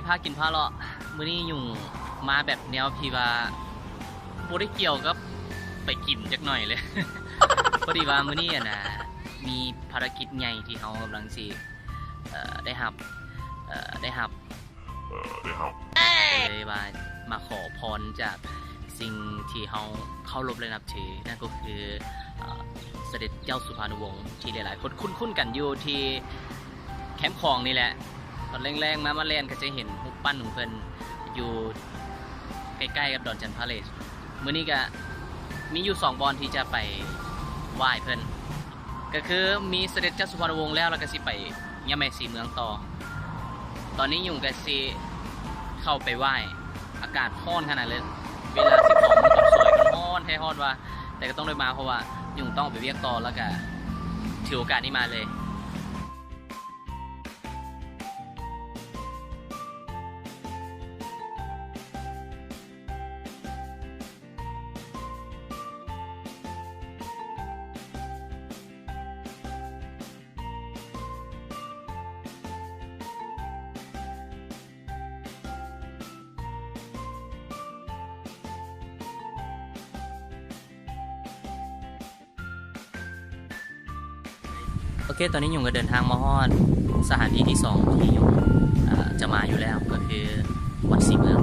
นี้พากินพาเลาะมื้อนี้ยุ่งมาแบบแนวพี่ว่าบ่ได้เกี่ยวกับไปกินจักหน่อยเลย พอดีว่ามื้อนี้นะมีภารกิจใหญ่ที่เฮากำลังสิได้รับเลยว่ามาขอพรจากสิ่งที่เฮาเคารพและนับถือนั่นก็คือเสด็จเจ้าสุภานุวงศ์ที่หลายๆคนคุ้นๆกันอยู่ที่แคมป์คลองนี่แหละตอนแรงๆมาเล่นก็จะเห็นรูปปั้นของเพิ่นอยู่ใกล้ๆกับดอนจันทร์พาเลสมื้อนี้ก็มีอยู่2บอนที่จะไปไหว้เพิ่นก็คือมีเสด็จเจ้าสุภานุวงศ์แล้วก็สิไปย่าแม่สีเมืองต่อตอนนี้ยุ่งก็สิเข้าไปไหว้อากาศร้อนขนาดเลยเวลา12 โมงกับสวยมันร้อนให้ร้อนว่าแต่ก็ต้องได้มาเพราะว่ายุ่งต้องไปเวียกต่อแล้วก็ถือโอกาสนี้มาเลยโอเคตอนนี้ยุ่งก็เดินทางมาฮอดสถานที่ที่2ที่ยุ่งจะมาอยู่แล้วก็คือวัดศรีเมือง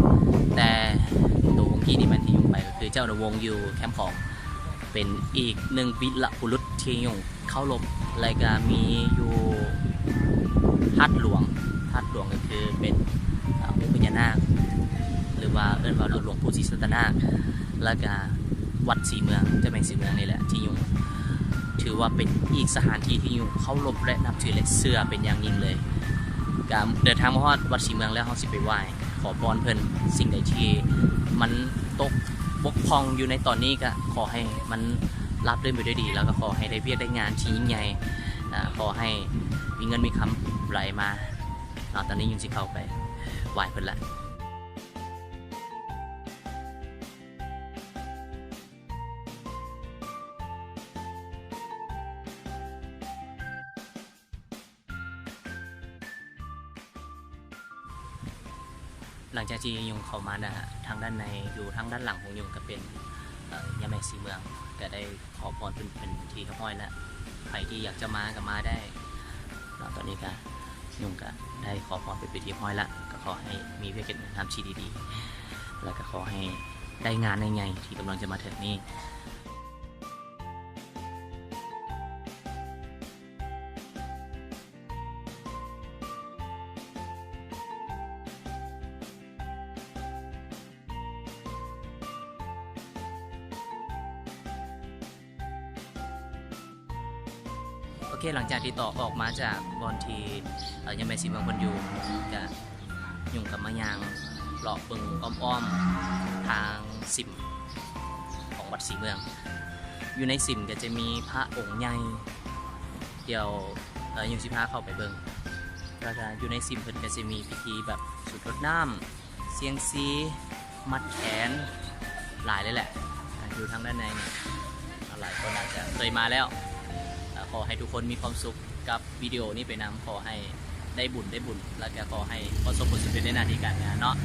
แต่ตัววงกี้นี่มันที่ยุ่งไปก็คือเจ้าหน้าวงอยู่แคมป์ของเป็นอีกหนึ่งวีรบุรุษที่ยุ่งเข้ารบรายการมีอยู่ธาตุหลวงก็คือเป็นองค์พญานาคหรือว่าเอิ้นว่าหลวงปู่ศรีสัตนาคแล้วก็วัดศรีเมืองจะเป็นศรีเมืองนี่แหละที่ยุ่งถือว่าเป็นอีกสถานที่ที่อยู่เข้ารบและนับถือและเชื่อเป็นอย่างยิ่งเลยการเดินทางมาฮอดวัดศรีเมืองแล้วเฮาสิไปไหว้ขอพรเพิ่นสิ่งใดที่มันตกบกพร่องอยู่ในตอนนี้ก็ขอให้มันรับได้ไปด้วยดีแล้วก็ขอให้ได้เวียกได้งานที่ยิ่งใหญ่ขอให้มีเงินมีคำไหลมาตอนนี้ยุ่งสิเข้าไปไหว้เพิ่นละหลังจากที่ยุงเข้ามาทางด้านในอยู่ทางด้านหลังของยุงก็เป็นย่าแม่สีเมืองก็ได้ขอพรเป็นที่ห้อยแล้วใครที่อยากจะมาก็มาได้แล้วตอนนี้ก็ยุงก็ได้ขอพรเป็นที่ห้อยแล้วก็ขอให้มีเพื่อนกันทำชีดีๆแล้วก็ขอให้ได้งานในไงที่กำลังจะมาถึงนี้โอเคหลังจากที่ต่อออกมาจากบอนทีย่าแม่สีเมืองคนอยู่จะยุ่งกับมะยางเลาะเบิ่งอ้อมๆทางสิมของวัดศรีเมืองอยู่ในสิมก็จะมีพระองค์ใหญ่เดี๋ยวยุ่งสิพาเข้าไปเบิ่งแล้วก็อยู่ในสิมเพิ่นก็จะมีพิธีแบบสุดรดน้ำเสียงซีมัดแขนหลายเลยแหละอยู่ทางด้านในหลายคนอาจจะเคยมาแล้วขอให้ทุกคนมีความสุขกับวิดีโอนี้ไปนำขอให้ได้บุญแล้วก็ขอให้ประสบผลสำเร็จในหน้าที่การงานเนาะ